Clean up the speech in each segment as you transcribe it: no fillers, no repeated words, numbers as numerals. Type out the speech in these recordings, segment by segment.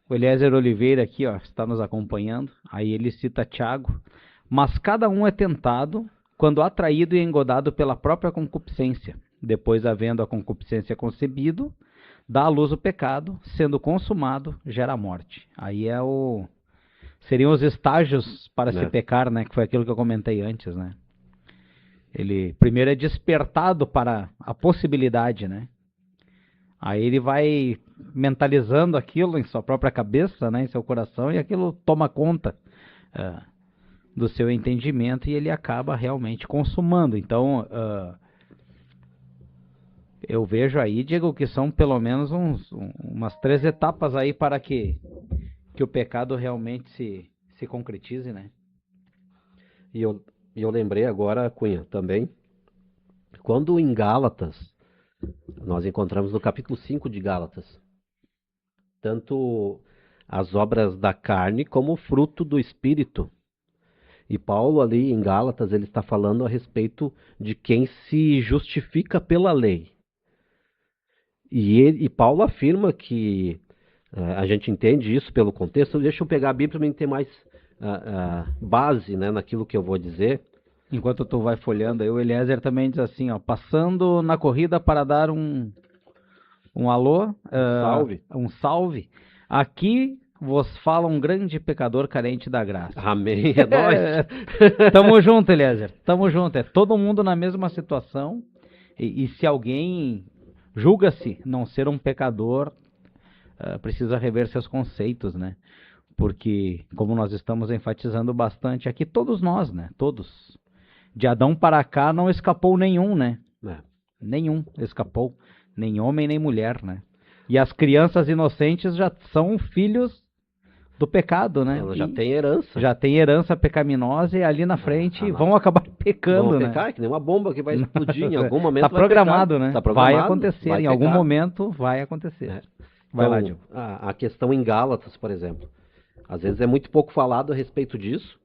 O Eliezer Oliveira aqui, ó, está nos acompanhando. Aí ele cita Tiago. Mas cada um é tentado quando atraído e engodado pela própria concupiscência. Depois, havendo a concupiscência concebido, dá à luz o pecado, sendo consumado, gera a morte. Aí seriam os estágios para se Né? pecar, né? Que foi aquilo que eu comentei antes, né? Ele primeiro é despertado para a possibilidade, né? Aí ele vai mentalizando aquilo em sua própria cabeça, né, em seu coração, e aquilo toma conta do seu entendimento e ele acaba realmente consumando. Então, eu vejo aí, Diego, que são pelo menos umas 3 etapas aí para que o pecado realmente se concretize, né? E eu lembrei agora, Cunha, também, quando em Gálatas, nós encontramos no capítulo 5 de Gálatas, tanto as obras da carne como o fruto do Espírito. E Paulo ali em Gálatas, ele está falando a respeito de quem se justifica pela lei. E Paulo afirma que a gente entende isso pelo contexto. Deixa eu pegar a Bíblia para mim ter mais base, né, naquilo que eu vou dizer. Enquanto tu vai folhando aí, o Eliezer também diz assim, ó, passando na corrida para dar um alô, Salve. um salve. Aqui vos fala um grande pecador carente da graça. Amém, é nóis. Tamo junto, Eliezer. Tamo junto. É todo mundo na mesma situação. E se alguém julga-se não ser um pecador, precisa rever seus conceitos, né? Porque, como nós estamos enfatizando bastante aqui, todos nós, né? Todos. De Adão para cá não escapou nenhum, né? É. Nenhum escapou. Nem homem, nem mulher, né? E as crianças inocentes já são filhos do pecado, né? Ela já tem herança. Já tem herança pecaminosa e ali na frente vão acabar pecando, vão né? pecar, é que nem uma bomba que vai explodir em algum momento. Tá programado, pecar. né? Tá programado, vai acontecer, vai em pecar. algum momento vai acontecer. É. Vai Então, lá, Diogo. a questão em Gálatas, por exemplo, às vezes é muito pouco falado a respeito disso.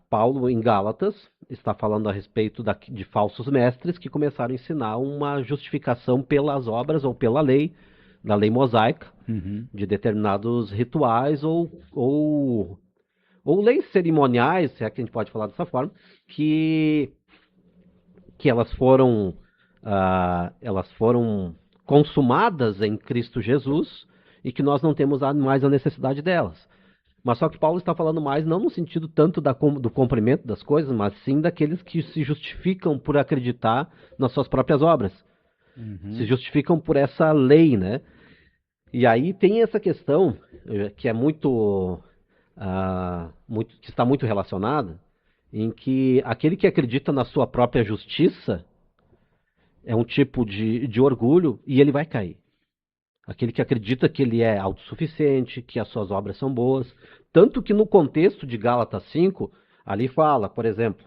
Paulo, em Gálatas, está falando a respeito de falsos mestres que começaram a ensinar uma justificação pelas obras ou pela lei, da lei mosaica, de determinados rituais ou leis cerimoniais, se é que a gente pode falar dessa forma, que elas foram consumadas em Cristo Jesus e que nós não temos mais a necessidade delas. Mas só que Paulo está falando mais não no sentido tanto do cumprimento das coisas, mas sim daqueles que se justificam por acreditar nas suas próprias obras. Se justificam por essa lei, né? E aí tem essa questão que é que está muito relacionada, em que aquele que acredita na sua própria justiça é um tipo de orgulho e ele vai cair. Aquele que acredita que ele é autossuficiente, que as suas obras são boas. Tanto que no contexto de Gálatas 5, ali fala, por exemplo,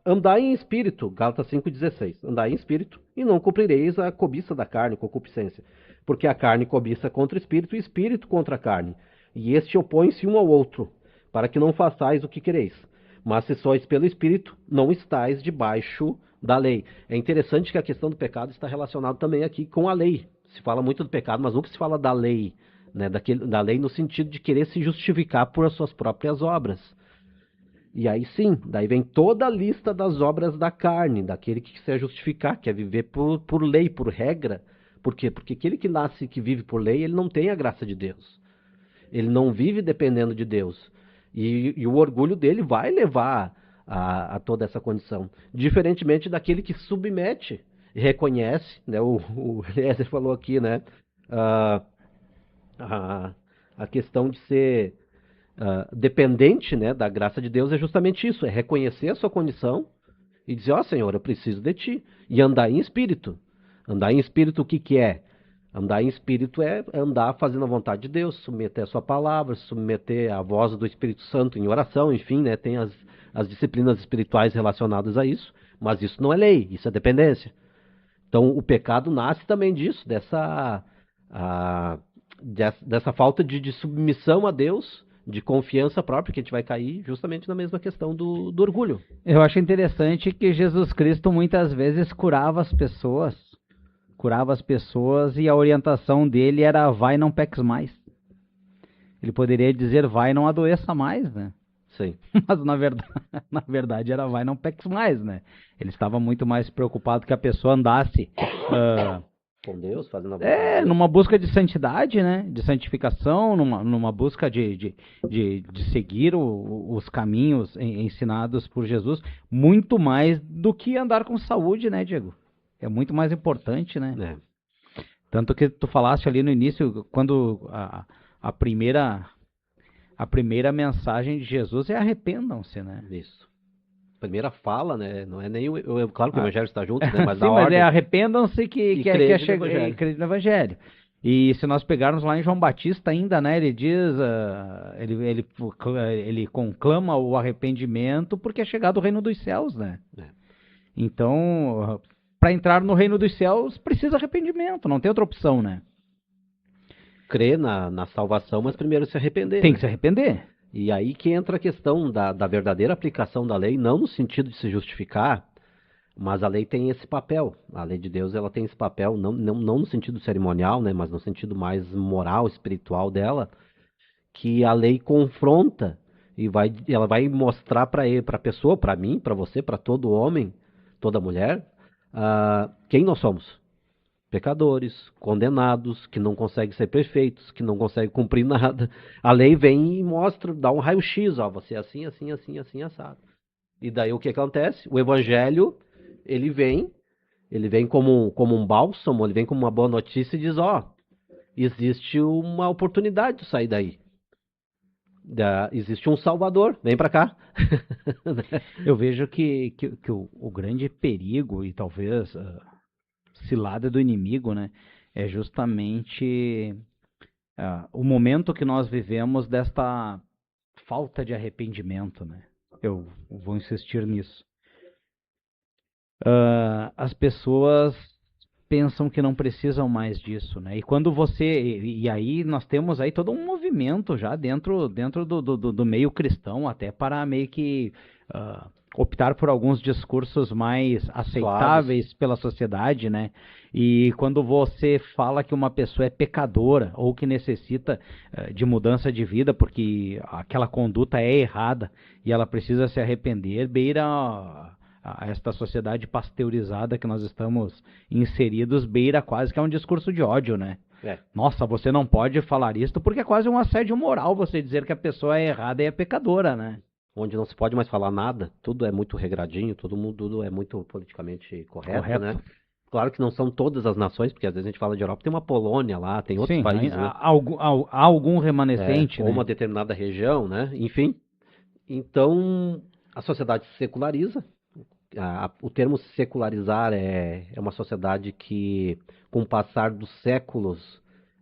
andai em espírito, Gálatas 5,16, andai em espírito e não cumprireis a cobiça da carne, concupiscência. Porque a carne cobiça contra o espírito e o espírito contra a carne. E este opõe-se um ao outro, para que não façais o que quereis. Mas se sois pelo espírito, não estáis debaixo da lei. É interessante que a questão do pecado está relacionada também aqui com a lei. Se fala muito do pecado, mas nunca se fala da lei, né? Da lei no sentido de querer se justificar por as suas próprias obras. E aí sim, daí vem toda a lista das obras da carne, daquele que quer justificar, quer viver por lei, por regra. Por quê? Porque aquele que nasce, que vive por lei, ele não tem a graça de Deus. Ele não vive dependendo de Deus. E o orgulho dele vai levar a toda essa condição. Diferentemente daquele que submete, reconhece, né? O Eliezer falou aqui, né? A questão de ser dependente, né, da graça de Deus é justamente isso, é reconhecer a sua condição e dizer, ó Senhor, eu preciso de Ti. E andar em espírito. Andar em espírito o que é? Andar em espírito é andar fazendo a vontade de Deus, submeter a sua palavra, submeter a voz do Espírito Santo em oração, enfim, né, tem as disciplinas espirituais relacionadas a isso, mas isso não é lei, isso é dependência. Então o pecado nasce também disso, dessa falta de submissão a Deus, de confiança própria, que a gente vai cair justamente na mesma questão do orgulho. Eu acho interessante que Jesus Cristo muitas vezes curava as pessoas curava as pessoas e a orientação dele era vai, não peques mais. Ele poderia dizer vai, não adoeça mais, né? Sim. Mas na verdade era vai, não peques mais, né? Ele estava muito mais preocupado que a pessoa andasse Com Deus, fazendo a vontade de Deus. numa busca de santidade, né? De santificação, numa busca de seguir os caminhos ensinados por Jesus, muito mais do que andar com saúde, né, Diego? É muito mais importante, né? É. Tanto que tu falaste ali no início, quando a primeira mensagem de Jesus é arrependam-se, né? Isso. Primeira fala, né? Não é nem claro que o Evangelho está junto, né? Mas Sim, a mas ordem. arrependam-se que é crede no chegar Evangelho. crede no Evangelho. E se nós pegarmos lá em João Batista ainda, né? Ele diz, ele conclama o arrependimento porque é chegado o reino dos céus, né? É. Então, para entrar no reino dos céus precisa arrependimento, não tem outra opção, né? Crer na salvação, mas primeiro se arrepender. Tem né? que se arrepender. E aí que entra a questão da verdadeira aplicação da lei, não no sentido de se justificar, mas a lei tem esse papel. A lei de Deus ela tem esse papel, não no sentido cerimonial, né, mas no sentido mais moral, espiritual dela, que a lei confronta e ela vai mostrar para a pessoa, para mim, para você, para todo homem, toda mulher, quem nós somos. Pecadores, condenados, que não conseguem ser perfeitos, que não conseguem cumprir nada. A lei vem e mostra, dá um raio-x, ó, você é assim, assim, assim, assim, assado. E daí o que acontece? O evangelho, ele vem como um bálsamo, ele vem como uma boa notícia e diz, ó, existe uma oportunidade de sair daí. Existe um salvador, vem pra cá. Eu vejo que o grande perigo e talvez cilada do inimigo, né, é justamente o momento que nós vivemos desta falta de arrependimento, né? Eu vou insistir nisso. As pessoas pensam que não precisam mais disso, né? E quando e aí nós temos aí todo um movimento já dentro do meio cristão, até para meio que optar por alguns discursos mais aceitáveis Suaves. pela sociedade, né? E quando você fala que uma pessoa é pecadora ou que necessita de mudança de vida porque aquela conduta é errada e ela precisa se arrepender, beira a esta sociedade pasteurizada que nós estamos inseridos, beira quase que é um discurso de ódio, né? Nossa, você não pode falar isso porque é quase um assédio moral você dizer que a pessoa é errada e é pecadora, né? Onde não se pode mais falar nada, tudo é muito regradinho, tudo é muito politicamente correto, né? Claro que não são todas as nações, porque às vezes a gente fala de Europa, tem uma Polônia lá, tem outros países, né? Há algum remanescente, ou né? uma determinada região, né? Enfim, então a sociedade se seculariza. O termo secularizar é uma sociedade que, com o passar dos séculos,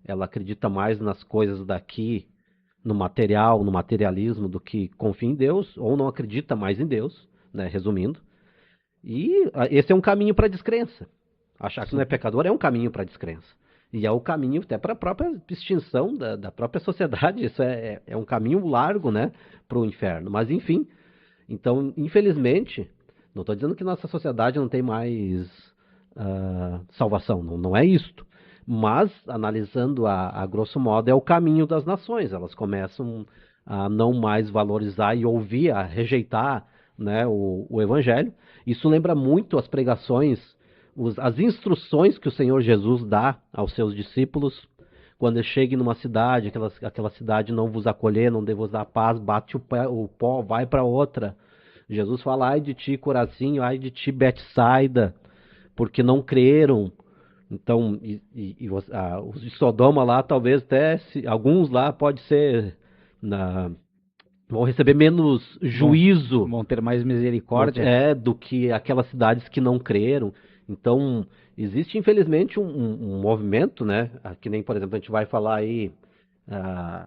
ela acredita mais nas coisas daqui, no material, no materialismo, do que confia em Deus, ou não acredita mais em Deus, né? Resumindo. E esse é um caminho para a descrença. Achar que não é pecador é um caminho para a descrença. E é o caminho até para a própria extinção da própria sociedade. Isso é um caminho largo, né, para o inferno. Mas, enfim, então, infelizmente, não estou dizendo que nossa sociedade não tem mais salvação. Não é isto. Mas, analisando a grosso modo, é o caminho das nações. Elas começam a não mais valorizar e ouvir, a rejeitar, né, o evangelho. Isso lembra muito as pregações, as instruções que o Senhor Jesus dá aos seus discípulos quando ele chega numa cidade, aquela cidade não vos acolher, não dê vos dar paz, bate o pó, vai para outra. Jesus fala, ai de ti, Corazim, ai de ti, Betsaida, porque não creram. Então, os de Sodoma lá, talvez até, alguns lá pode ser, vão receber menos juízo. Vão ter mais misericórdia. Do que aquelas cidades que não creram. Então, existe infelizmente um movimento, né? Que nem, por exemplo, a gente vai falar aí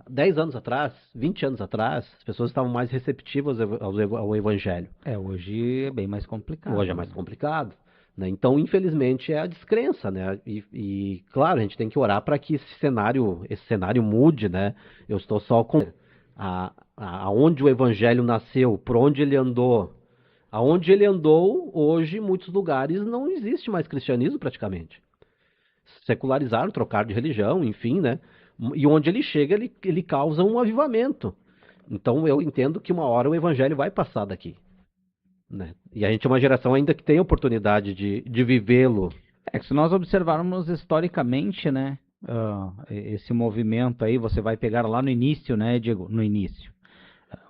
10 anos atrás, 20 anos atrás, as pessoas estavam mais receptivas ao evangelho. Hoje é bem mais complicado. Hoje é mais complicado. Né? Então, infelizmente, é a descrença, né? E claro, a gente tem que orar para que esse cenário mude, né? Eu estou só com aonde o evangelho nasceu, por onde ele andou. Aonde ele andou, hoje, em muitos lugares, não existe mais cristianismo praticamente. secularizaram, trocaram de religião, enfim, né? E onde ele chega, ele causa um avivamento. Então eu entendo que uma hora o evangelho vai passar daqui, né? E a gente é uma geração ainda que tem a oportunidade de vivê-lo. É que se nós observarmos historicamente, né, esse movimento aí, você vai pegar lá no início, né, Diego, no início.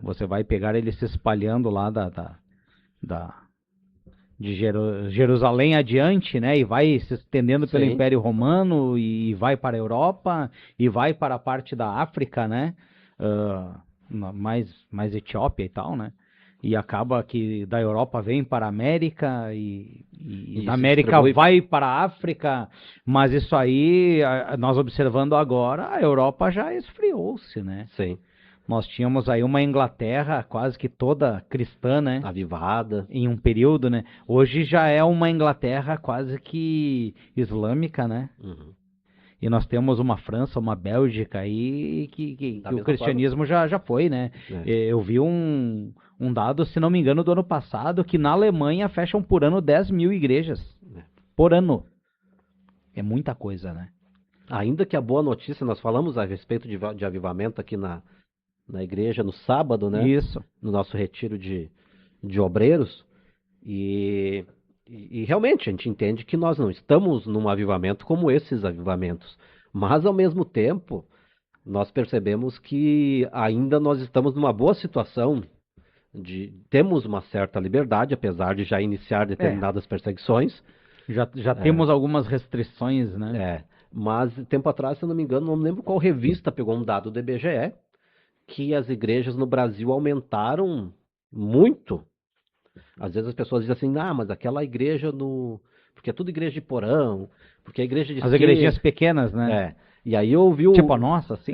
Você vai pegar ele se espalhando lá de Jerusalém adiante, né, e vai se estendendo pelo Sim. Império Romano e vai para a Europa e vai para a parte da África, né, mais Etiópia e tal, né, e acaba que da Europa vem para a América e da se América distribui. vai para a África, mas isso aí, nós observando agora, a Europa já esfriou-se, né? Sim. Nós tínhamos aí uma Inglaterra quase que toda cristã, né? Avivada. Em um período, né? Hoje já é uma Inglaterra quase que islâmica, né? Uhum. E nós temos uma França, uma Bélgica aí que Da o mesma cristianismo já foi, né? É. Eu vi um dado, se não me engano, do ano passado, que na Alemanha fecham por ano 10 mil igrejas. É. Por ano. É muita coisa, né? Ainda que a boa notícia, nós falamos a respeito de avivamento aqui na igreja no sábado, né? Isso. No nosso retiro de obreiros. E realmente a gente entende que nós não estamos num avivamento como esses avivamentos. Mas, ao mesmo tempo, nós percebemos que ainda nós estamos numa boa situação. Temos uma certa liberdade, apesar de já iniciar determinadas perseguições. Já temos algumas restrições, né? Mas tempo atrás, se eu não me engano, não me lembro qual revista pegou um dado do IBGE, que as igrejas no Brasil aumentaram muito. Às vezes as pessoas dizem assim, mas aquela igreja porque é tudo igreja de porão, porque é igreja de As igrejinhas pequenas, né? E aí eu ouvi Tipo a nossa, assim.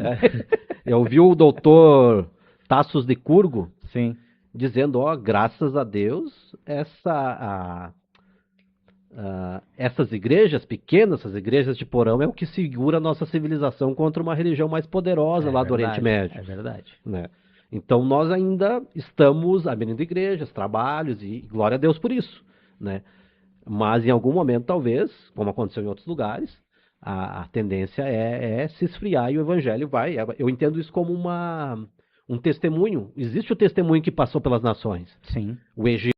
Eu ouvi o doutor Tassos de Curgo, Sim. dizendo, graças a Deus, essas igrejas pequenas, essas igrejas de porão, é o que segura a nossa civilização contra uma religião mais poderosa lá do Oriente Médio. É verdade. Né? Então nós ainda estamos abrindo igrejas, trabalhos, e glória a Deus por isso. Né? Mas em algum momento, talvez, como aconteceu em outros lugares, a tendência é se esfriar e o evangelho vai. Eu entendo isso como um testemunho. Existe o testemunho que passou pelas nações. Sim. O Egito